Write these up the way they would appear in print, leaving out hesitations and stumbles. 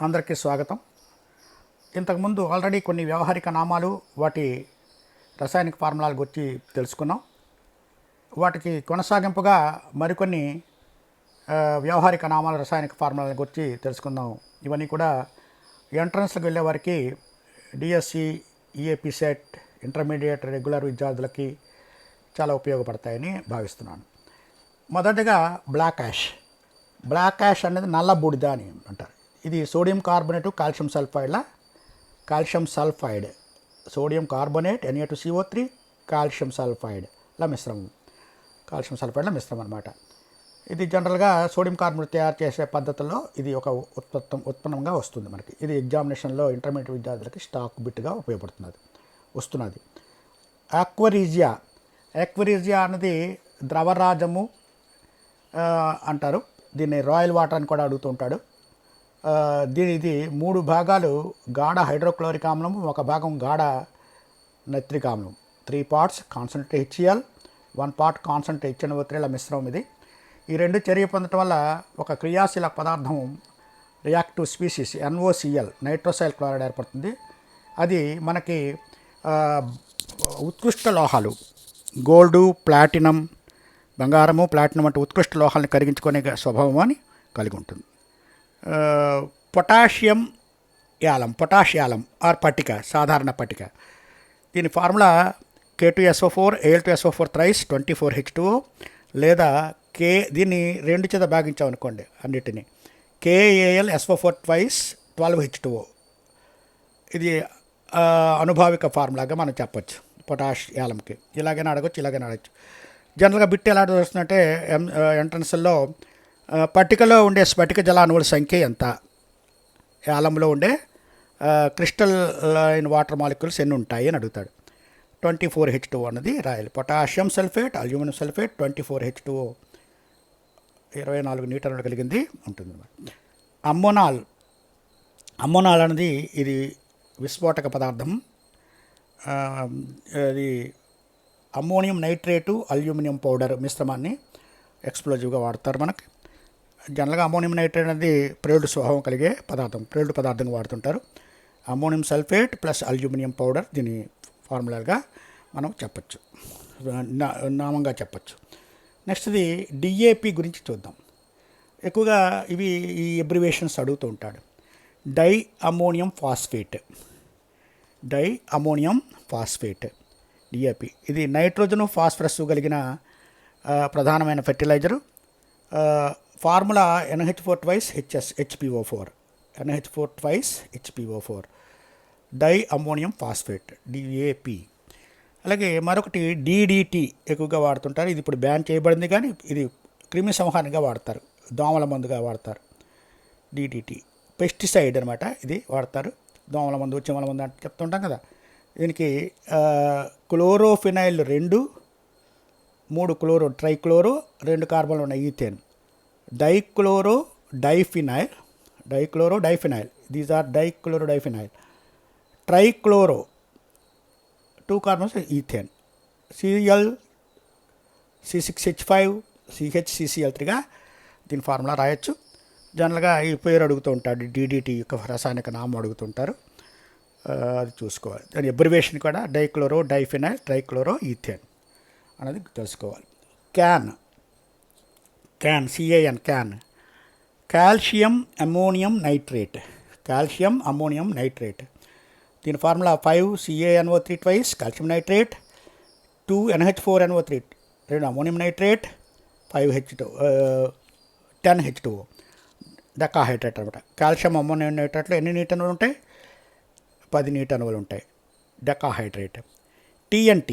అందరికీ స్వాగతం. ఇంతకుముందు ఆల్రెడీ కొన్ని వ్యవహారిక నామాలు వాటి రసాయనిక ఫార్ములాల గురించి తెలుసుకున్నాం. వాటికి కొనసాగింపుగా మరికొన్ని వ్యవహారిక నామాల రసాయనిక ఫార్ములాల గురించి తెలుసుకుందాం. ఇవన్నీ కూడా ఎంట్రన్స్కి వెళ్ళే వారికి DSC, EAP set, intermediate, regular విద్యార్థులకి చాలా ఉపయోగపడతాయని భావిస్తున్నాను. మొదటగా బ్లాక్ యాష్. బ్లాక్ యాష్ అనేది నల్ల బూడిద అని అంటారు. ఇది సోడియం కార్బోనేటు కాల్షియం సల్ఫైడ్ల సోడియం కార్బోనేట్ Na2CO3 కాల్షియం సల్ఫైడ్ల మిశ్రమం అనమాట. ఇది జనరల్గా సోడియం కార్బోనేట్ తయారు చేసే పద్ధతుల్లో ఇది ఒక ఉత్పన్నంగా వస్తుంది మనకి. ఇది ఎగ్జామినేషన్లో ఇంటర్మీడియట్ విద్యార్థులకి స్టాక్ బిట్గా వస్తున్నది. యాక్వరీజియా అనేది ద్రవరాజము అంటారు. దీన్ని రాయల్ వాటర్ అని కూడా అడుగుతుంటాడు. ఇది 3 భాగాలు గాఢ హైడ్రోక్లోరిక్ ఆమ్లం, 1 భాగం గాఢ నైట్రిక్ ఆమ్లం, 3 parts concentrate HCl, 1 part concentrate HNO3ల మిశ్రమం ఇది. ఈ రెండు చర్య పొందటం వల్ల ఒక క్రియాశీల పదార్థం రియాక్టివ్ స్పీసీస్ NOCl నైట్రోసైల్ క్లోరైడ్ ఏర్పడుతుంది. అది మనకి ఉత్కృష్ట లోహాలు గోల్డు, ప్లాటినం, బంగారము, ప్లాటినం వంటి ఉత్కృష్ట లోహాలను కరిగించుకునే స్వభావం అని కలిగి ఉంటుంది. పొటాషియం యాలం ఆర్ పట్టిక, సాధారణ పట్టిక. దీని formula K2SO4 Al2SO4 thrice 24H2O, లేదా దీన్ని 2 చేత భాగించామనుకోండి అన్నిటినీ, KAlSO4 twice 12H2O. ఇది అనుభావిక ఫార్ములాగా మనం చెప్పచ్చు పొటాష్ యాలంకి. ఇలాగైనా అడగచ్చు. జనరల్గా బిట్ ఎలా వస్తుందంటే ఎంట్రన్స్లో పట్టికలో ఉండే స్ఫటిక జలాణువుల సంఖ్య ఎంత, యాలంలో ఉండే క్రిస్టల్ లైన్ వాటర్ మాలిక్యూల్స్ ఎన్ని ఉంటాయి అని అడుగుతాడు. 24H2O అన్నది రాయాలి. Potassium sulphate, aluminium sulphate 24H2O 24 న్యూట్రాన్లు కలిగింది ఉంటుంది. అమ్మోనాల్ అనేది ఇది విస్ఫోటక పదార్థం. అది అమ్మోనియం నైట్రేటు, అల్యూమినియం పౌడర్ మిశ్రమాన్ని ఎక్స్ప్లోజివ్గా వాడతారు. మనకి జనరల్గా అమ్మోనియం నైట్రేట్ అనేది ప్రేలుడు స్వభావం కలిగే ప్రేలుడు పదార్థంగా వాడుతుంటారు. Ammonium sulphate plus aluminium powder దీని ఫార్ములాగా మనం చెప్పచ్చు, నామంగా చెప్పచ్చు. నెక్స్ట్ ఇది DAP గురించి చూద్దాం. ఎక్కువగా ఈ అబ్రివేషన్స్ అడుగుతూ ఉంటాడు. Di ammonium phosphate DAP. ఇది నైట్రోజను, ఫాస్ఫరస్ కలిగిన ప్రధానమైన fertiliser. Formula NH4 twice HPO4 di ammonium phosphate DAP. అలాగే మరొకటి DDT ఎక్కువగా వాడుతుంటారు. ఇది ఇప్పుడు బ్యాన్ చేయబడింది, కానీ ఇది క్రిమి సంహారంగా వాడతారు, దోమల మందుగా వాడతారు. DDT పెస్టిసైడ్ అనమాట. ఇది వాడతారు, దోమల మందు, చీమల మందు అంటే చెప్తుంటాం కదా. దీనికి క్లోరోఫినైల్ 2, 3 క్లోరో, ట్రైక్లోరో, 2 కార్బన్లు ఉన్నాయి, ethane. Dichlorodiphenyl these are dichlorodiphenyl. Trichloro 2 carbons, ethane. C6H5 CHCCl3గా దీని ఫార్ములా రాయొచ్చు. జనరల్గా ఈ పేరు అడుగుతూ ఉంటాడు, DDT యొక్క రసాయనిక నామం అడుగుతుంటారు, అది చూసుకోవాలి. దాని అబ్రివేషన్ కూడా డైక్లోరోడైఫినైల్ ట్రైక్లోరో ఈథేన్ అనేది తెలుసుకోవాలి. CAN calcium ammonium nitrate. దీని formula 5CaNO3 twice calcium nitrate, 2NH4NO3 2 ammonium nitrate, 10H2O decahydrate అనమాట. కాల్షియం అమ్మోనియం నైట్రేట్లో ఎన్ని నీటి అణువులు ఉంటాయి? 10 నీటి అణువులు ఉంటాయి. డెకాహైడ్రేట్. TNT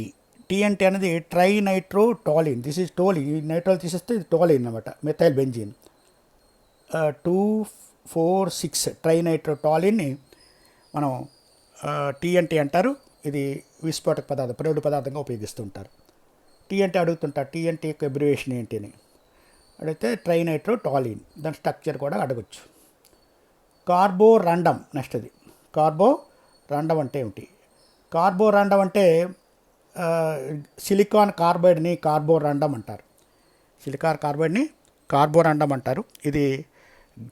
అనేది ట్రైనైట్రోటాలిన్. This is toluene. ఈ నైట్రోల్ తీసేస్తే ఇది టోలిన్ అనమాట, మెథైల్ బెంజీన్. 2,4,6 ట్రైనైట్రోటాలిన్ని మనం TNT అంటారు. ఇది విస్ఫోటక పదార్థం, ప్రేలుడు పదార్థంగా ఉపయోగిస్తుంటారు. TNT అడుగుతుంటారు, TNT యొక్క అబ్రివేషన్ ఏంటి అని అడిగితే ట్రైనైట్రోటాలిన్. దాని స్ట్రక్చర్ కూడా అడగచ్చు. Carborundum next. అది కార్బోరండం అంటే ఏమిటి? కార్బోరండం అంటే సిలికాన్ కార్బైడ్ని కార్బోరండం అంటారు. ఇది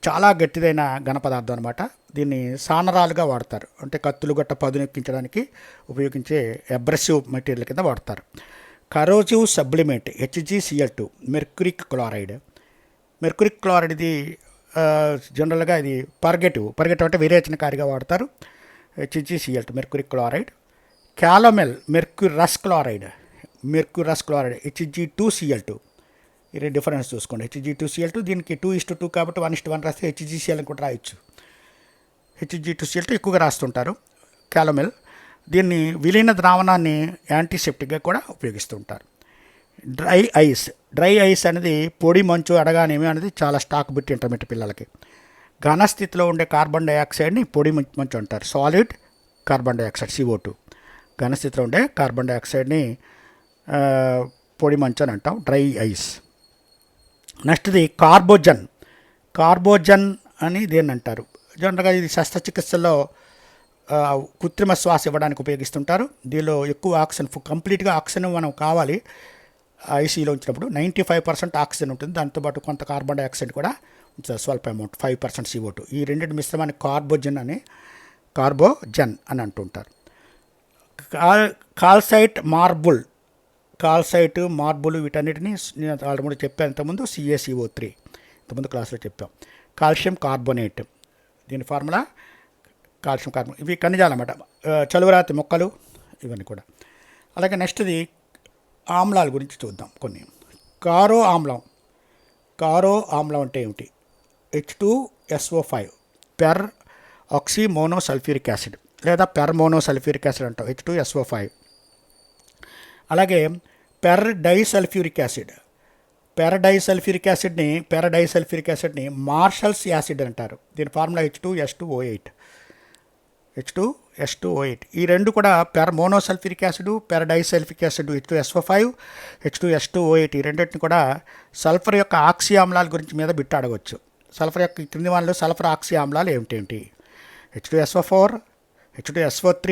చాలా గట్టిదైన ఘన పదార్థం అనమాట. దీన్ని సానరాలుగా వాడతారు, అంటే కత్తులు గట్ట పదునెక్కించడానికి ఉపయోగించే అబ్రెసివ్ మెటీరియల్ కింద వాడతారు. Corrosive sublimate HgCl2 mercuric chloride. Mercuric chloride ఇది జనరల్గా ఇది పర్గెటివ్ అంటే విరేచనకారిగా వాడతారు. HgCl2 mercuric chloride. Calomel mercurous chloride Hg2Cl2. ఇది డిఫరెన్స్ చూసుకోండి. Hg2Cl2 దీనికి 2:2 కాబట్టి 1:1 రాస్తే HgCl కూడా రాయొచ్చు. Hg2Cl2 ఎక్కువగా రాస్తుంటారు. క్యాలమెల్ దీన్ని విలీన ద్రావణాన్ని యాంటీసెప్టిక్గా కూడా ఉపయోగిస్తుంటారు. డ్రై ఐస్ అనేది పొడి మంచు అడగానేమి అనేది చాలా స్టాక్ బిట్ ఇంటర్మీడియట్ పిల్లలకి. ఘన స్థితిలో ఉండే కార్బన్ డైఆక్సైడ్ని పొడి మంచు అంటారు. Solid carbon dioxide CO2. ఘన స్థితిలో ఉండే కార్బన్ డైఆక్సైడ్ని పొడి మంచు అని అంటాం, డ్రై ఐస్. నెక్స్ట్ది కార్బోజన్ అని దేన్ని అంటారు. జనరల్గా ఇది శస్త్రచికిత్సలో కృత్రిమ శ్వాస ఇవ్వడానికి ఉపయోగిస్తుంటారు. దీనిలో ఎక్కువ ఆక్సిజన్, కంప్లీట్గా ఆక్సిజన్ మనం కావాలి ఐసీలో ఉంచినప్పుడు. 95% ఆక్సిజన్ ఉంటుంది, దాంతోపాటు కొంత కార్బన్ డైఆక్సైడ్ కూడా ఉంటుంది, స్వల్ప అమౌంట్ 5% CO2. ఈ రెండింటి మిశ్రమాన్ని కార్బోజన్ అని అంటుంటారు. కాల్సైట్ మార్బుల్ వీటన్నిటిని నేను ఆల్రెడీ చెప్పాను ఇంతకుముందు. CaCO3 ఇంతకుముందు క్లాస్లో చెప్పాం. కాల్షియం కార్బోనేట్, దీని ఫార్ములా కాల్షియం కార్బోనేట్. ఇవి ఖనిజాలు అన్నమాట, చలువరాతి మొక్కలు ఇవన్నీ కూడా. అలాగే నెక్స్ట్ది ఆమ్లాల గురించి చూద్దాం కొన్ని. కారో ఆమ్లం అంటే ఏమిటి? H2SO5 per oxy monosulphuric acid లేదా పెర్ మోనోసల్ఫ్యూరిక్ యాసిడ్ అంటాం, H2SO5. అలాగే పెర్ డైసల్ఫ్యూరిక్ యాసిడ్ని మార్షల్స్ యాసిడ్ అంటారు. దీని ఫార్ములా H2S2O8. ఈ రెండు కూడా per monosulphuric acid, per disulphuric acid H2SO5, H2S2O8 ఈ రెండింటిని కూడా సల్ఫర్ యొక్క ఆక్సీ ఆమ్లాల గురించి మీద బిట్టు అడగవచ్చు. సల్ఫర్ యొక్క క్రింది వాళ్ళు సల్ఫర్ ఆక్సీ ఆమ్లాలు ఏమిటేంటి? H2SO4, H2SO3,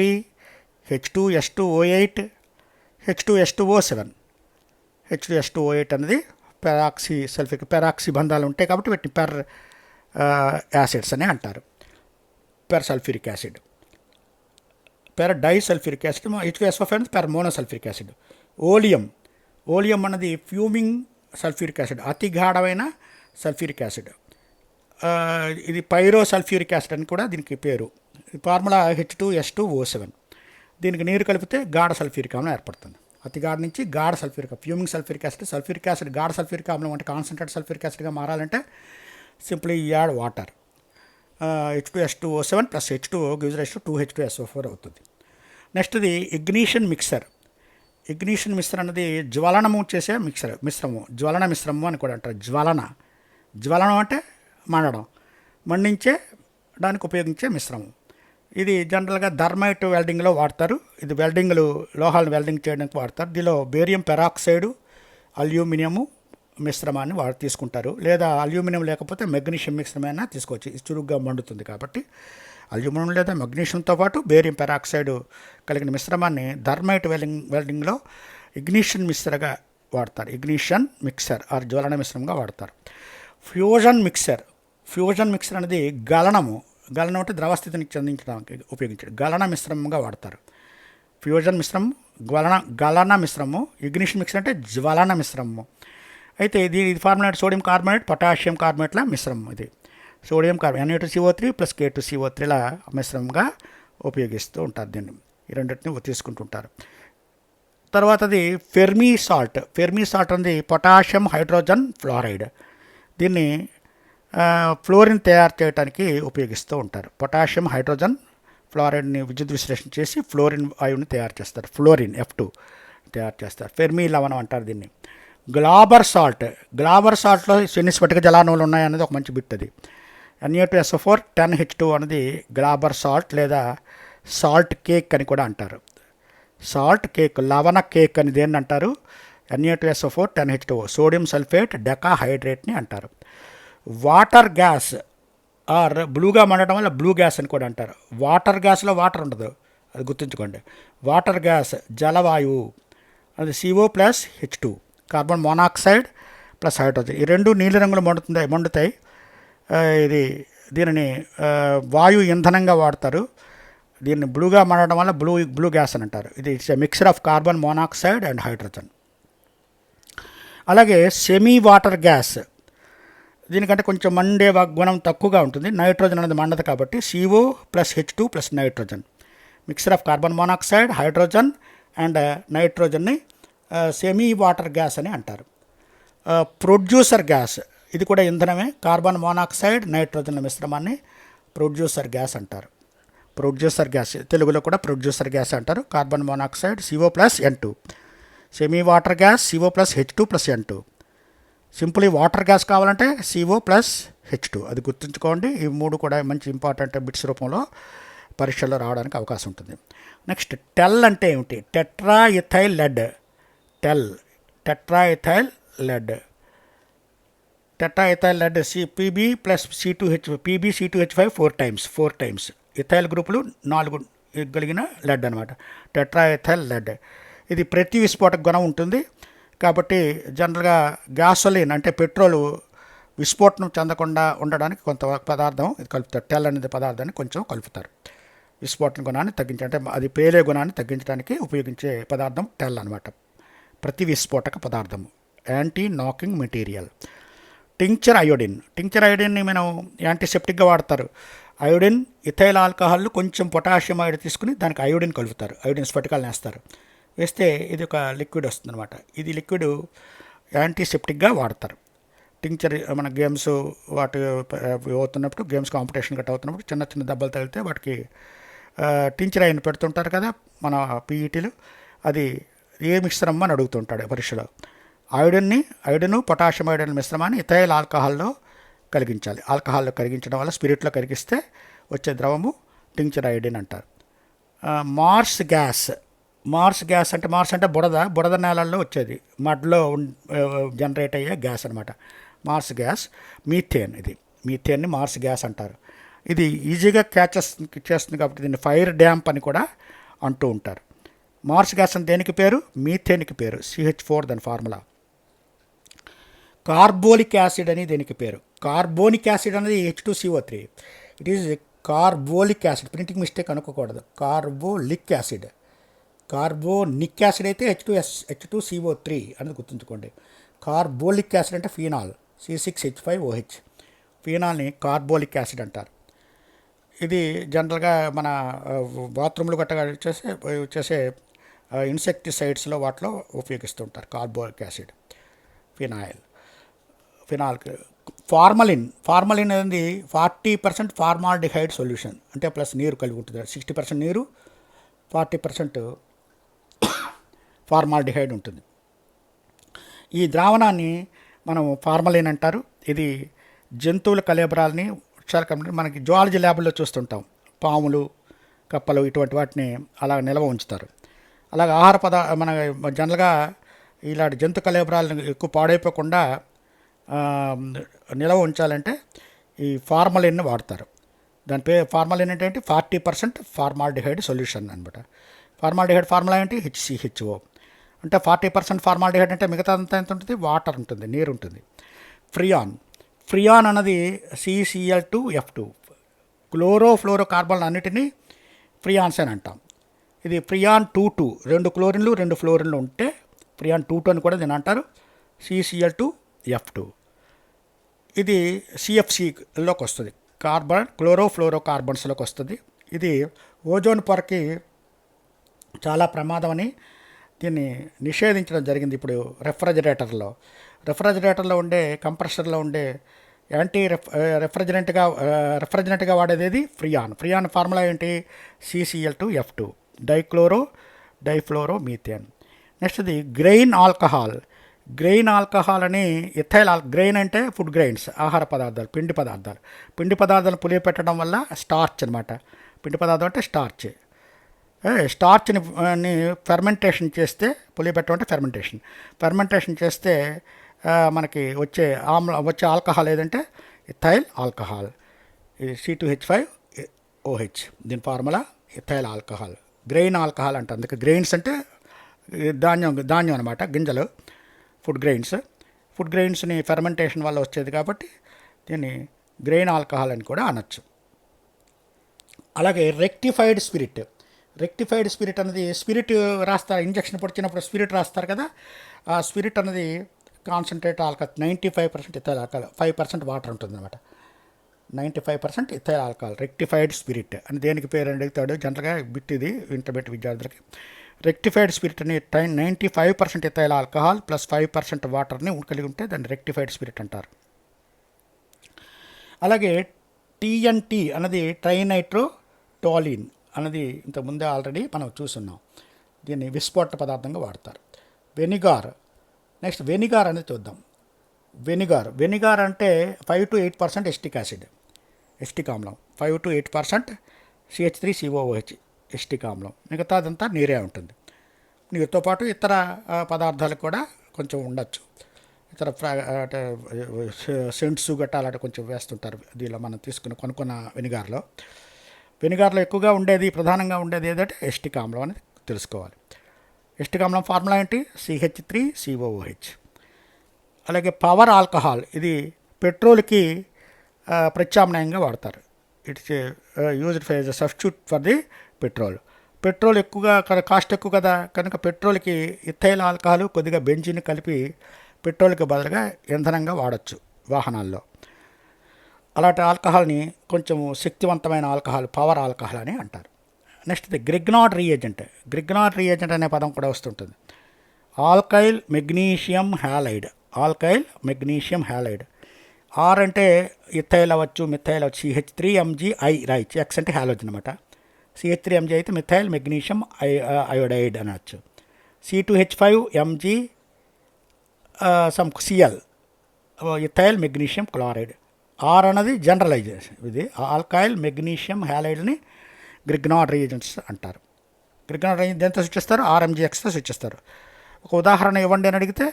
H2S2O8, H2S2O7. H2S2O8 అనేది పెరాక్సీ బంధాలు ఉంటాయి కాబట్టి వీటిని పెర్ యాసిడ్స్ అని అంటారు. Per sulphuric acid. Per disulphuric acid H2SO5 అనేది పెర్ మోనోసల్ఫ్యూరిక్ యాసిడ్. ఓలియం అన్నది ఫ్యూమింగ్ సల్ఫ్యూరిక్ యాసిడ్, అతి గాఢమైన సల్ఫ్యూరిక్ యాసిడ్. ఇది పైరో సల్ఫ్యూరిక్ యాసిడ్ అని కూడా దీనికి పేరు. Formula H2S2O7. దీనికి నీరు కలిపితే గాఢ సల్ఫ్యూరిక్ ఆమ్లం ఏర్పడుతుంది. అతి గాఢ నుంచి గాఢ ఫ్యూమింగ్ సల్ఫ్యూరిక్ యాసిడ్ గాఢ సల్ఫ్యూరిక్ ఆమ్లం అంటే కాన్సన్ట్రేట్ సల్ఫ్యూరిక్ యాసిడ్గా మారాలంటే simply add water. H2S2O7 plus H2O gives rise to 2H2SO4 అవుతుంది. నెక్స్ట్ది ఇగ్నిషన్ మిక్సర్ అన్నది జ్వలనము చేసే జ్వలన మిశ్రమం అని కూడా అంటారు. జ్వలనం అంటే మండించే దానికి ఉపయోగించే మిశ్రమం. ఇది జనరల్గా థర్మైట్ వెల్డింగ్లో వాడతారు. ఇది లోహాలను వెల్డింగ్ చేయడానికి వాడతారు. దీనిలో బేరియం పెరాక్సైడ్, అల్యూమినియము మిశ్రమాన్ని తీసుకుంటారు. లేదా అల్యూమినియం లేకపోతే మెగ్నీషియం మిశ్రమైనా తీసుకోవచ్చు, ఇది చురుగ్గా మండుతుంది కాబట్టి. అల్యూమినియం లేదా మెగ్నీషియంతో పాటు బేరియం పెరాక్సైడ్ కలిగిన మిశ్రమాన్ని థర్మైట్ వెల్డింగ్లో ఇగ్నిషన్ మిక్సర్ ఆర్ జ్వలన మిశ్రమంగా వాడతారు. ఫ్యూజన్ మిక్సర్ అనేది గలనం అంటే ద్రవస్థితిని చెందించడానికి ఉపయోగించారు. గలన మిశ్రమంగా వాడతారు. ఫ్యూజన్ మిశ్రమం, గలన మిశ్రమం. ఇగ్నిషన్ మిక్సర్ అంటే జ్వలన మిశ్రమము. అయితే ఇది ఫార్ములా సోడియం కార్బోనేట్, పొటాషియం కార్బోనేట్ల మిశ్రమం. ఇది సోడియం Na2CO3 ప్లస్ K2CO3ల మిశ్రమంగా ఉపయోగిస్తూ ఉంటారు. దీన్ని ఈ రెండింటిని తీసుకుంటుంటారు. తర్వాతది ఫెర్మీ సాల్ట్ అనేది పొటాషియం హైడ్రోజన్ ఫ్లోరైడ్. దీన్ని ఫ్లోరిన్ తయారు చేయడానికి ఉపయోగిస్తూ ఉంటారు. పొటాషియం హైడ్రోజన్ ఫ్లోరైడ్ని విద్యుత్ విశ్లేషణ చేసి ఫ్లోరిన్ వాయువుని తయారు చేస్తారు. ఫ్లోరిన్ F2 తయారు చేస్తారు. ఫెర్మీ లవణం అంటారు దీన్ని. గ్లాబర్ సాల్ట్లో ఎన్ని స్ఫటిక జలాణువులు ఉన్నాయనేది ఒక మంచి బిట్. అది Na2SO4 10H2 అనేది గ్లాబర్ సాల్ట్ లేదా సాల్ట్ కేక్ అని కూడా అంటారు. సాల్ట్ కేక్, లవణ కేక్ అని దేన్ని అంటారు? Na2SO4 10H2O. సోడియం సల్ఫేట్ డెకాహైడ్రేట్ని అంటారు. వాటర్ గ్యాస్ ఆర్ బ్లూగా మండటం వల్ల బ్లూ గ్యాస్ అని కూడా అంటారు. వాటర్ గ్యాస్లో వాటర్ ఉండదు, అది గుర్తుంచుకోండి. వాటర్ గ్యాస్ జలవాయువు అది CO plus H2, carbon monoxide plus hydrogen. ఈ రెండు నీలి రంగులో మండుతాయి. ఆ, ఇది దీనిని వాయు ఇంధనంగా వాడతారు. దీన్ని బ్లూగా మారడం వల్ల బ్లూ గ్యాస్ అని అంటారు. ఇది it's a mixture of carbon monoxide and hydrogen. అలాగే సెమీ వాటర్ గ్యాస్, దీనికంటే కొంచెం మండే గుణం తక్కువగా ఉంటుంది. నైట్రోజన్ అనేది మండదు కాబట్టి CO plus H2 plus nitrogen, mixture of carbon monoxide, hydrogen and నైట్రోజన్ని సెమీ వాటర్ గ్యాస్ అని అంటారు. ప్రొడ్యూసర్ గ్యాస్, ఇది కూడా ఇంధనమే. కార్బన్ మోనాక్సైడ్ నైట్రోజన్ల మిశ్రమాన్ని ప్రొడ్యూసర్ గ్యాస్ అంటారు. ప్రొడ్యూసర్ గ్యాస్ తెలుగులో కూడా ప్రొడ్యూసర్ గ్యాస్ అంటారు. Carbon monoxide CO plus N2, semi water gas CO plus H2 plus N2. Simply water gas కావాలంటే CO ప్లస్ H2, అది గుర్తుంచుకోండి. ఈ మూడు కూడా మంచి ఇంపార్టెంట్ బిట్స్ రూపంలో పరీక్షల్లో రావడానికి అవకాశం ఉంటుంది. నెక్స్ట్ టెల్ అంటే ఏమిటి? Tetra ethyl lead. Tetra ethyl lead PB plus PbC2H5 4 times ethyl గ్రూపులు 4 కలిగిన లెడ్ అనమాట. Tetra ethyl lead. ఇది ప్రతి విస్ఫోటక గుణం ఉంటుంది కాబట్టి జనరల్గా గ్యాసోలిన్ అంటే పెట్రోలు విస్ఫోటనం చెందకుండా ఉండడానికి కొంత పదార్థం ఇది కలుపుతారు. టెల్ అనేది పదార్థాన్ని కొంచెం కలుపుతారు విస్ఫోటన గుణాన్ని అంటే అది పేలే గుణాన్ని తగ్గించడానికి ఉపయోగించే పదార్థం టెల్ అనమాట. ప్రతి విస్ఫోటక పదార్థం, యాంటీ నాకింగ్ మెటీరియల్. టింక్చర్ అయోడిన్ని మనం యాంటీసెప్టిక్గా వాడతారు. అయోడిన్, ఇథైల్ ఆల్కహాల్ కొంచెం పొటాషియం అయోడిన్ తీసుకుని దానికి అయోడిన్ కలుపుతారు. అయోడిన్ స్ఫటికాలను వేస్తారు. వేస్తే ఇది ఒక లిక్విడ్ వస్తుంది అనమాట. ఇది లిక్విడ్ యాంటీసెప్టిక్గా వాడతారు. టింక్చర్ మన గేమ్స్ వాటి అవుతున్నప్పుడు, గేమ్స్ కాంపిటీషన్ గట్రా అవుతున్నప్పుడు చిన్న చిన్న దెబ్బలు తగిలితే వాటికి టింక్చర్ అయిన పెడుతుంటారు కదా మన పీఈటీలు. అది ఏ మిశ్రమం అని అడుగుతుంటాడు పరీక్షలో. అయోడిన్ పొటాషియం అయోడిన్ మిశ్రమాన్ని ఇథైల్ ఆల్కహాల్లో కరిగించాలి. ఆల్కహాల్లో కరిగించడం వల్ల స్పిరిట్లో కరిగిస్తే వచ్చే ద్రవము టింక్చర్ అయోడిన్ అంటారు. మార్స్ గ్యాస్ అంటే బురద నేలల్లో వచ్చేది, మడ్లో జనరేట్ అయ్యే గ్యాస్ అనమాట మార్స్ గ్యాస్. మీథేన్ని మార్స్ గ్యాస్ అంటారు. ఇది ఈజీగా చేస్తుంది కాబట్టి దీన్ని ఫైర్ డ్యాంప్ అని కూడా అంటూ ఉంటారు. మార్స్ గ్యాస్ అని దేనికి పేరు? మీథేన్కి పేరు. CH4 దాని ఫార్ములా. కార్బోలిక్ యాసిడ్ అని దీనికి పేరు. కార్బోనిక్ యాసిడ్ అనేది H2CO3. It is carbolic acid, printing mistake అనుకోకూడదు. కార్బోలిక్ యాసిడ్ అయితే H2CO3 అనేది గుర్తుంచుకోండి. కార్బోలిక్ యాసిడ్ అంటే ఫీనాల్, C6H5OH. ఫీనాల్ని కార్బోలిక్ యాసిడ్ అంటారు. ఇది జనరల్గా మన బాత్రూమ్లు గట్టగా చేసే ఇన్సెక్టిసైడ్స్లో వాటిలో ఉపయోగిస్తుంటారు కార్బోలిక్ యాసిడ్. ఫినాల్. ఫార్మలిన్ అనేది 40% ఫార్మాల్డిహైడ్ సొల్యూషన్, అంటే ప్లస్ నీరు కలిగి ఉంటుంది. 60% నీరు, 40% ఫార్మాల్డిహైడ్ ఉంటుంది. ఈ ద్రావణాన్ని మనం ఫార్మలిన్ అంటారు. ఇది జంతువుల కళేబరాలని మనకి జువాలజీ ల్యాబ్లో చూస్తుంటాం. పాములు, కప్పలు ఇటువంటి వాటిని అలా నిల్వ ఉంచుతారు. అలాగే మన జనరల్గా ఇలాంటి జంతు కళేబరాలను ఎక్కువ పాడైపోకుండా నిల్వ ఉంచాలంటే ఈ ఫార్మలిన్ వాడతారు. దాని ఫార్మలిన్ ఏంటంటే 40% ఫార్మాల్డిహైడ్ సొల్యూషన్ అనమాట. ఫార్మాల్డిహైడ్ ఫార్ములా ఏంటి? HCHO. అంటే 40% ఫార్మాల్డిహైడ్ అంటే మిగతా అంతా ఎంత ఉంటుంది? వాటర్ ఉంటుంది, నీరు ఉంటుంది. ఫ్రియాన్ అన్నది CCl2F2. ఫ్లోరో కార్బన్ అన్నిటినీ ఫ్రియాన్స్ అని అంటాం. ఇది ఫ్రియాన్ 2 2 క్లోరిన్లు 2 ఫ్లోరిన్లు ఉంటే ఫ్రియాన్ 2 అని కూడా దీని అంటారు. CCl2F2. ఇది CFCలోకి వస్తుంది, ఫ్లోరో కార్బన్స్లోకి వస్తుంది. ఇది ఓజోన్ పొరకి చాలా ప్రమాదం అని దీన్ని నిషేధించడం జరిగింది. ఇప్పుడు రెఫ్రిజిరేటర్లో ఉండే కంప్రెసర్లో ఉండే రెఫ్రిజరెంట్గా వాడేది ఫ్రియాన్ ఫార్ములా ఏంటి? CCl2F2, డైఫ్లోరోమీథేన్. నెక్స్ట్ ఇది గ్రెయిన్ ఆల్కహాల్ అని గ్రెయిన్ అంటే ఫుడ్ గ్రెయిన్స్, ఆహార పదార్థాలు, పిండి పదార్థాలు పులియపెట్టడం వల్ల స్టార్చ్ అనమాట. పిండి పదార్థం అంటే స్టార్చ్ని ఫెర్మెంటేషన్ చేస్తే, పులియపెట్టడం అంటే ఫెర్మెంటేషన్ చేస్తే మనకి వచ్చే ఆల్కహాల్ ఏదంటే ఇథైల్ ఆల్కహాల్. ఇది C2H5OH. దీని formula ethyl alcohol. Grain alcohol అంట. అందుకే గ్రెయిన్స్ అంటే ధాన్యం అనమాట, గింజలు, ఫుడ్ గ్రెయిన్స్ని ఫెర్మెంటేషన్ వల్ల వచ్చేది కాబట్టి దీన్ని గ్రెయిన్ ఆల్కహాల్ అని కూడా అనొచ్చు. అలాగే రెక్టిఫైడ్ స్పిరిట్. రెక్టిఫైడ్ స్పిరిట్ అనేది స్పిరిట్ రాస్తారు, ఇంజక్షన్ పొడిచినప్పుడు స్పిరిట్ రాస్తారు కదా, ఆ స్పిరిట్ అనేది concentrate alcohol 95% ethyl alcohol, 5% water ఉంటుంది అనమాట. 95% ఇథైల్ ఆల్కహాల్ రెక్టిఫైడ్ స్పిరిట్ అని దేనికి పేరు అని అడుగుతాడు జనరల్గా. బిట్ ఇది ఇంటర్మీడియట్ విద్యార్థులకి. రెక్టిఫైడ్ స్పిరిట్ అని 95% ఇథైల్ ఆల్కహాల్ ప్లస్ 5% వాటర్ని కలిగి ఉంటే దాన్ని రెక్టిఫైడ్ స్పిరిట్ అంటారు. అలాగే టీఎన్టీ అన్నది ట్రైనైట్రోటోలిన్ అన్నది ఇంతకుముందే ఆల్రెడీ మనం చూస్తున్నాం. దీన్ని విస్ఫోటక పదార్థంగా వాడతారు. వెనిగార్. నెక్స్ట్ వెనిగార్ అనేది చూద్దాం. వెనిగార్ అంటే 5 to 8% ఎస్టిక్ యాసిడ్, ఎస్టిక్ ఆమ్లం. 5 to 8% CH3COOH ఎస్టిక్ ఆమ్లం. మిగతాదంతా నీరే ఉంటుంది. నీరుతో పాటు ఇతర పదార్థాలు కూడా కొంచెం ఉండొచ్చు. ఇతర సెంట్స్ గట్టా అలాంటి కొంచెం వేస్తుంటారు దీనిలో మనం కొనుక్కున్న వెనిగార్లో ఎక్కువగా ఉండేది, ప్రధానంగా ఉండేది ఏదంటే ఎస్టిక్ ఆమ్లం అనేది తెలుసుకోవాలి. ఎస్టిక్ ఆమ్లం ఫార్ములా ఏంటి? CH3COOH. అలాగే పవర్ ఆల్కహాల్, ఇది పెట్రోల్కి ప్రత్యామ్నాయంగా వాడతారు. It's used for substitute for the petrol. Petrol ఎక్కువగా కాస్ట్ ఎక్కువ కదా, కనుక పెట్రోల్కి ఇథైల్ ఆల్కహాల్ కొద్దిగా బెంజిన్ కలిపి పెట్రోల్కి బదులుగా ఇంధనంగా వాడచ్చు వాహనాల్లో. అలాంటి ఆల్కహాల్ని కొంచెం శక్తివంతమైన ఆల్కహాల్, పవర్ ఆల్కహాల్ అని అంటారు. Next Grignard reagent. Grignard reagent అనే పదం కూడా వస్తుంటుంది. Alkyl magnesium halide. Alkyl magnesium halide. R అంటే ఇథైల్ అవ్వచ్చు, మిథైల్ అవ్వచ్చు. CH3MgI రాయచ్చు. X అంటే హ్యాలోజన్ అనమాట. CH3Mg అయితే మిథైల్ మెగ్నీషియం అయోడైడ్ అనవచ్చు. C2H5Mg సమ్ Cl ethyl magnesium chloride. R అన్నది జనరలైజేషన్. ఇది ఆల్కైల్ మెగ్నీషియం హ్యాలైడ్ని గ్రిగ్నార్డ్ రీఏజెంట్స్ అంటారు. గ్రిగ్నార్డ్ రీఏజెంట్ దేంతో సూచిస్తారు? RMgXతో సూచిస్తారు. ఒక ఉదాహరణ ఇవ్వండి అని అడిగితే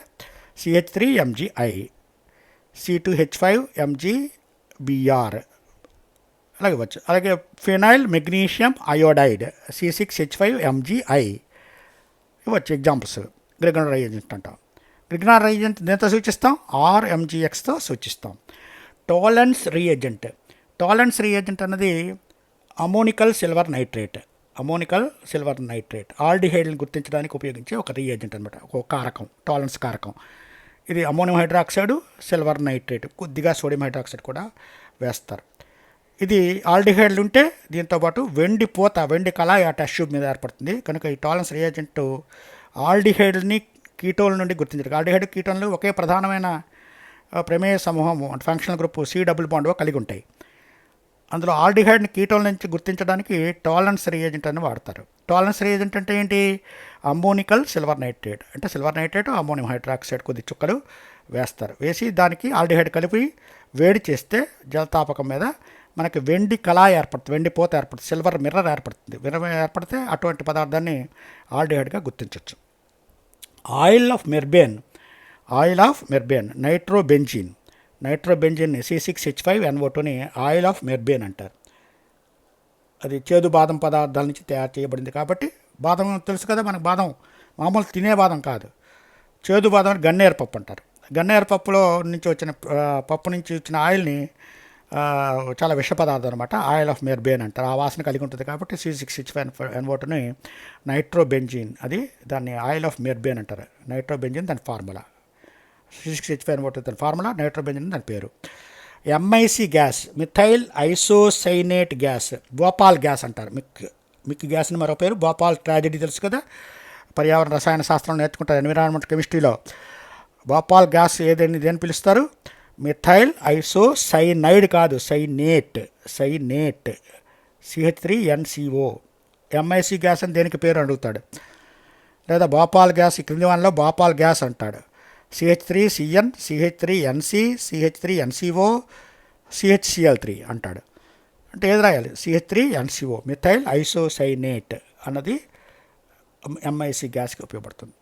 CH3MgI, C2H5MgBr అలాగే ఇవ్వచ్చు. అలాగే ఫినైల్ మెగ్నీషియం అయోడైడ్ C6H5MgI ఇవ్వచ్చు ఎగ్జాంపుల్స్. గ్రిగ్నార్డ్ రీఏజెంట్ అంటాం. గ్రిగ్నార్డ్ రీఏజెంట్ దేంతో సూచిస్తాం? RMgXతో సూచిస్తాం. Tollens reagent. టోలెన్స్ రీఏజెంట్ అన్నది ammoniacal silver nitrate. Ammoniacal silver nitrate ఆల్డిహైడ్ని గుర్తించడానికి ఉపయోగించే ఒక రీఏజెంట్ అనమాట, ఒక కారకం, టోలెన్స్ కారకం. ఇది అమోనియం హైడ్రాక్సైడ్, సిల్వర్ నైట్రేట్, కొద్దిగా సోడియం హైడ్రాక్సైడ్ కూడా వేస్తారు. ఇది ఆల్డిహైడ్లు ఉంటే దీంతోపాటు వెండి పూత, వెండి కళాయి ఆ టెస్ట్ ట్యూబ్ మీద ఏర్పడుతుంది. కనుక ఈ టాలెన్స్ రియాజెంట్ ఆల్డిహైడ్ని కీటోల నుండి గుర్తించడం. ఆల్డిహైడ్ కీటోన్లు ఒకే ప్రధానమైన ప్రమేయ సమూహం అంటే functional group C double bond కలిగి ఉంటాయి. అందులో ఆల్డిహైడ్ని కీటోల నుంచి గుర్తించడానికి టాలెన్స్ రియేజెంట్ అని వాడతారు. టాలెన్స్ రియేజెంట్ అంటే ఏంటి? అమ్మోనికల్ సిల్వర్ నైట్రేట్ అంటే సిల్వర్ నైట్రేట్, అమ్మోనియం హైడ్రాక్సైడ్ కొద్ది చుక్కలు వేస్తారు. వేసి దానికి ఆల్డిహైడ్ కలిపి వేడి చేస్తే జలతాపకం మీద మనకి వెండి కళాయి ఏర్పడుతుంది, వెండి పూత ఏర్పడుతుంది, సిల్వర్ మిర్రర్ ఏర్పడుతుంది. మిర్రర్ ఏర్పడితే అటువంటి పదార్థాన్ని ఆల్డిహైడ్గా గుర్తించవచ్చు. Oil of mirbane. Oil of mirbane nitrobenzene. Nitrobenzene C6H5NO2ని ఆయిల్ ఆఫ్ మెర్బేన్ అంటారు. అది చేదు బాదం పదార్థాల నుంచి తయారు చేయబడింది కాబట్టి, బాదం తెలుసు కదా మనకు, బాదం మామూలు తినే బాదం కాదు, చేదు బాదం అని గన్నేరు పప్పు అంటారు. గన్నేరు పప్పులో నుంచి వచ్చిన పప్పు నుంచి వచ్చిన ఆయిల్ని చాలా విష పదార్థం అనమాట, ఆయిల్ ఆఫ్ మెర్బేన్ అంటారు. ఆ వాసన కలిగి ఉంటుంది కాబట్టి C6H5NO2ని నైట్రోబెంజిన్, అది దాన్ని ఆయిల్ ఆఫ్ మెర్బేన్ అంటారు. నైట్రోబెంజిన్ దాని ఫార్ములా, C6H5NO2 దాని ఫార్ములా, నైట్రోబెంజిన్ దాని పేరు. MIC gas methyl isocyanate gas, Bhopal gas అంటారు. మిక్ గ్యాస్ని మరో పేరు భోపాల్ ట్రాజెడీ తెలుసు కదా, పర్యావరణ రసాయన శాస్త్రం నేర్చుకుంటారు ఎన్విరాన్మెంట్ కెమిస్ట్రీలో. భోపాల్ గ్యాస్ దేని పిలుస్తారు? మిథైల్ ఐసోసైనైడ్ కాదు, సైనేట్ CH3NCO. MIC గ్యాస్ అని దేనికి పేరు అడుగుతాడు. లేదా భోపాల్ గ్యాస్, ఈ క్రింది వన్లో భోపాల్ గ్యాస్ అంటాడు. CH3CN, CH3NC, CH3NCO, CHCl3 అంటాడు. అంటే ఏది రాయాలి? CH3NCO మిథైల్ ఐసోసైనేట్ అన్నది MIC గ్యాస్కి ఉపయోగపడుతుంది.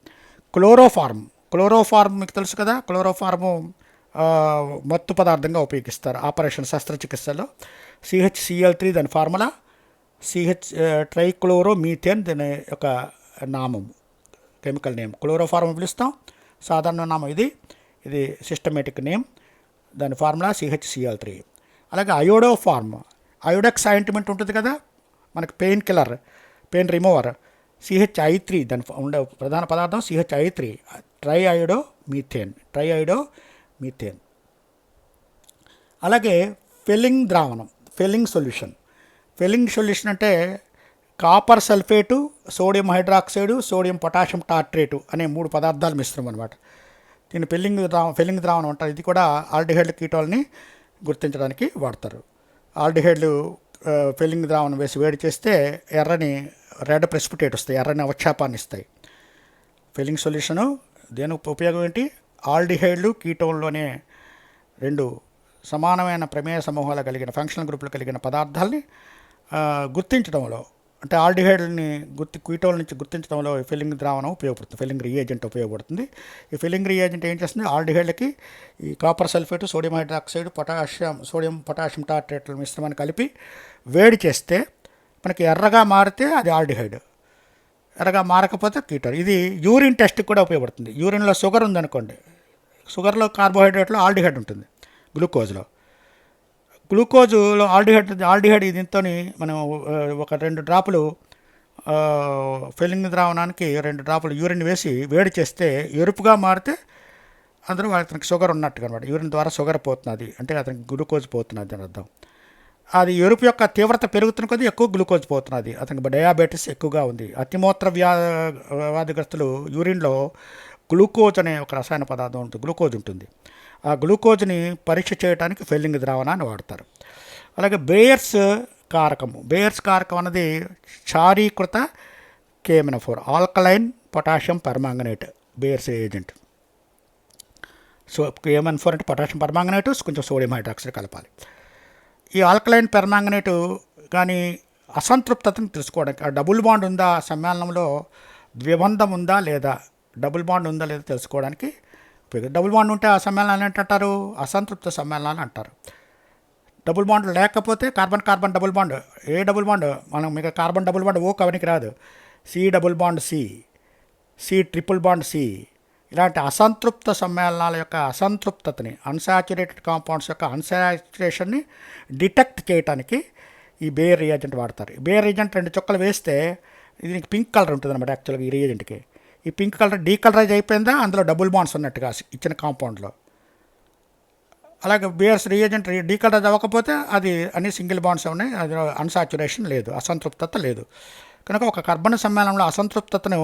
క్లోరోఫార్మ్ మీకు తెలుసు కదా, క్లోరోఫార్ము మత్తు పదార్థంగా ఉపయోగిస్తారు ఆపరేషన్ శస్త్రచికిత్సలో. CHCl3 దాని ఫార్ములా, ట్రైక్లోరోమీథేన్ దాని యొక్క నామం, కెమికల్ నేమ్. క్లోరోఫార్మ్ పిలుస్తాం, సాధారణ నామం ఇది సిస్టమేటిక్ నేమ్, దాని ఫార్ములా CHCl3. అలాగే అయోడో ఫార్మ్, అయోడెక్స్ ఆయింట్మెంట్ ఉంటుంది కదా మనకి pain killer, pain remover, CH3 దాని ఉండే ప్రధాన పదార్థం CH3, ట్రైఅయోడో మీథేన్. అలాగే ఫెల్లింగ్ ద్రావణం, ఫెల్లింగ్ సొల్యూషన్ అంటే copper sulphate, sodium hydroxide, sodium potassium tartrate అనే 3 పదార్థాలు మిశ్రమం అనమాట. దీన్ని ఫెల్లింగ్ ద్రావణం అంటారు. ఇది కూడా ఆల్డిహైడ్ కీటోల్ని గుర్తించడానికి వాడతారు. ఆల్డిహైడ్లు ఫెల్లింగ్ ద్రావణం వేసి వేడి చేస్తే ఎర్రని రెడ్ ప్రెసిపిటేట్ వస్తాయి, ఎర్రని అవక్షేపాన్ని ఇస్తాయి. ఫెల్లింగ్ సొల్యూషను దేని ఉపయోగం ఏంటి? ఆల్డిహైడ్లు కీటోన్లోనే 2 సమానమైన ప్రమేయ సమూహాలు కలిగిన ఫంక్షనల్ గ్రూపులు కలిగిన పదార్థాలని గుర్తించడంలో, అంటే ఆల్డిహైడ్ని కీటోల్ నుంచి గుర్తించడంలో ఫిల్లింగ్ ద్రావణం ఉపయోగపడుతుంది, ఫిల్లింగ్ రియేజెంట్ ఉపయోగపడుతుంది. ఈ ఫిల్లింగ్ రియేజెంట్ ఏం చేస్తుంది? ఆల్డిహైడ్లకి ఈ copper sulphate, sodium hydroxide, sodium potassium టార్ట్రేట్ల మిశ్రమాన్ని కలిపి వేడి చేస్తే మనకి ఎర్రగా మారితే అది ఆల్డిహైడ్, ఎర్రగా మారకపోతే కీటోన్. ఇది యూరిన్ టెస్ట్కి కూడా ఉపయోగపడుతుంది. యూరిన్లో షుగర్ ఉందనుకోండి, షుగర్లో కార్బోహైడ్రేట్లో ఆల్డిహైడ్ ఉంటుంది, గ్లూకోజ్లో ఆల్డిహైడ్ దీంతో మనం ఒక 2 డ్రాపులు ఫిల్లింగ్ ద్రావణానికి 2 డ్రాపులు యూరిన్ వేసి వేడి చేస్తే ఎరుపుగా మారితే అందరూ అతనికి షుగర్ ఉన్నట్టుగా అనమాట. యూరిన్ ద్వారా షుగర్ పోతున్నది అంటే అతనికి గ్లూకోజ్ పోతున్నది అని అర్థం. అది ఎరుపు యొక్క తీవ్రత పెరుగుతున్న కొద్దీ ఎక్కువ గ్లూకోజ్ పోతున్నది, అతనికి డయాబెటీస్ ఎక్కువగా ఉంది. అతిమూత్ర వ్యాధిగ్రస్తులు యూరిన్లో గ్లూకోజ్ అనే ఒక రసాయన పదార్థం ఉంటుంది, గ్లూకోజ్ ఉంటుంది. ఆ గ్లూకోజ్ని పరీక్ష చేయడానికి ఫిల్లింగ్ ద్రావణాన్ని వాడతారు. అలాగే బేయర్స్ కారకం అన్నది క్షారీకృత KMnO4, alkaline potassium permanganate, buyers agent. So KMnO4 అంటే పొటాషియం పర్మాంగనేట్, కొంచెం సోడియం హైడ్రాక్సైడ్ కలపాలి. ఈ ఆల్కలైన్ పర్మాంగనేటు కానీ అసంతృప్తతను తెలుసుకోవడానికి, ఆ డబుల్ బాండ్ ఉందా సమ్మేళనంలో, ద్విబంధం ఉందా లేదా, డబుల్ బాండ్ ఉందా లేదా తెలుసుకోవడానికి ఉపయోగం. డబుల్ బాండ్ ఉంటే ఆ సమ్మేళనాలు ఏంటంటారు? అసంతృప్త సమ్మేళనాలు అంటారు. డబుల్ బాండ్ లేకపోతే కార్బన్ డబుల్ బాండ్, ఏ డబుల్ బాండ్ మనం మీకు కార్బన్ డబుల్ బాండ్ ఓ కవనికి రాదు, C double bond C triple bond C, ఇలాంటి అసంతృప్త సమ్మేళనాల యొక్క అసంతృప్తతని, అన్సాచురేటెడ్ కాంపౌండ్స్ యొక్క అన్సాచురేషన్ని డిటెక్ట్ చేయడానికి ఈ బేయర్ రియేజెంట్ వాడతారు. బేయర్ రియేజెంట్ 2 చుక్కలు వేస్తే దీనికి పింక్ కలర్ ఉంటుంది అనమాట. యాక్చువల్గా ఈ రియేజెంట్కి ఈ పింక్ కలర్ డీకలరైజ్ అయిపోయిందా, అందులో డబుల్ బాండ్స్ ఉన్నట్టుగా ఇచ్చిన కాంపౌండ్లో. అలాగే బేయర్స్ రియేజెంట్ డీకలరైజ్ అవ్వకపోతే అది అన్ని సింగిల్ బాండ్స్ ఉన్నాయి, అది అన్సాచురేషన్ లేదు, అసంతృప్తత లేదు. కనుక ఒక కర్బన సమ్మేళనంలో అసంతృప్తతను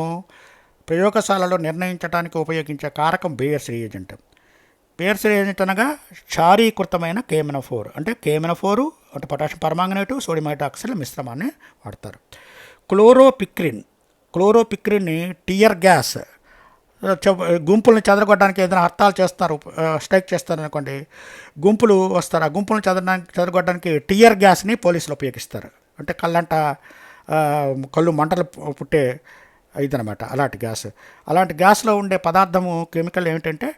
ప్రయోగశాలలో నిర్ణయించడానికి ఉపయోగించే కారకం బేయర్స్ రియేజెంట్. బేయర్స్ రియేజెంట్ అనగా క్షారీకృతమైన KMnO4, అంటే KMnO4 అంటే పొటాషియం పర్మాంగనేటు, సోడియం హైడ్రాక్సైడ్ మిశ్రమాన్ని వాడతారు. క్లోరోపిక్రిన్ని టియర్ గ్యాస్, గుంపులను చెదరగొట్టడానికి ఏదైనా హర్తాలు చేస్తారు, స్ట్రైక్ చేస్తారు అనుకోండి, గుంపులు వస్తారు, ఆ గుంపులను చెదరగొట్టడానికి టియర్ గ్యాస్ని పోలీసులు ఉపయోగిస్తారు. అంటే కళ్ళు మంటలు పుట్టే ఇదనమాట అలాంటి గ్యాస్లో ఉండే పదార్థము కెమికల్ ఏమిటంటే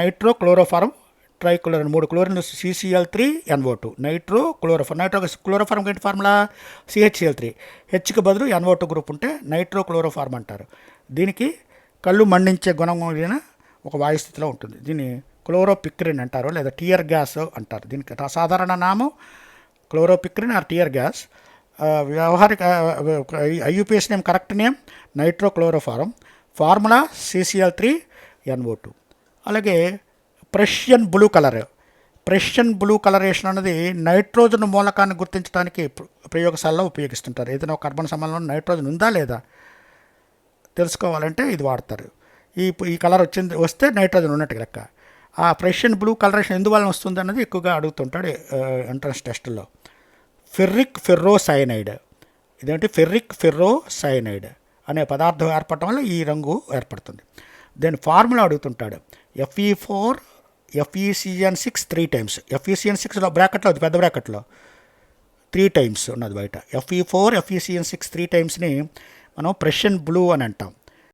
నైట్రోక్లోరోఫార్మ్, ట్రైక్లోరిన్, 3 క్లోరిన్లు CCl3NO2, క్లోరోఫార్మ్ ఏంటి ఫార్ములా? CHCl3, హెచ్కి బదులు NO2 గ్రూప్ ఉంటే నైట్రోక్లోరోఫార్మ్ అంటారు. దీనికి కళ్ళు మండించే గుణం కలిగిన ఒక వాయుస్థితిలో ఉంటుంది. దీన్ని క్లోరోపిక్రిన్ అంటారు లేదా టియర్ గ్యాస్ అంటారు. దీనికి సాధారణ నామం క్లోరోపిక్రిన్ ఆర్ టియర్ గ్యాస్. వ్యవహారిక IUPAC name, correct name nitrochloroform, formula CCl3NO2. అలాగే ప్రెషియన్ బ్లూ కలరేషన్ అనేది నైట్రోజన్ మూలకాన్ని గుర్తించడానికి ప్రయోగశాలలో ఉపయోగిస్తుంటారు. ఏదైనా ఒక కార్బన్ సమ్మేళనంలో నైట్రోజన్ ఉందా లేదా తెలుసుకోవాలంటే ఇది వాడతారు. ఈ కలర్ వస్తే నైట్రోజన్ ఉన్నట్టు లెక్క. ఆ ప్రెషియన్ బ్లూ కలరేషన్ ఎందువలన వస్తుంది అన్నది ఎక్కువగా అడుగుతుంటాడు ఎంట్రన్స్ టెస్టుల్లో. ఫెర్రోసైనైడ్ అనే పదార్థం ఏర్పడటం వల్ల ఈ రంగు ఏర్పడుతుంది. దాని ఫార్ములా అడుగుతుంటాడు. FeCN6 3 times. FeCN6లో బ్రాకెట్లో, అది పెద్ద బ్రాకెట్లో 3 టైమ్స్ ఉన్నది బయట. FeCN6 3 టైమ్స్ని మనం ప్రెషియన్ బ్లూ అని అంటాం.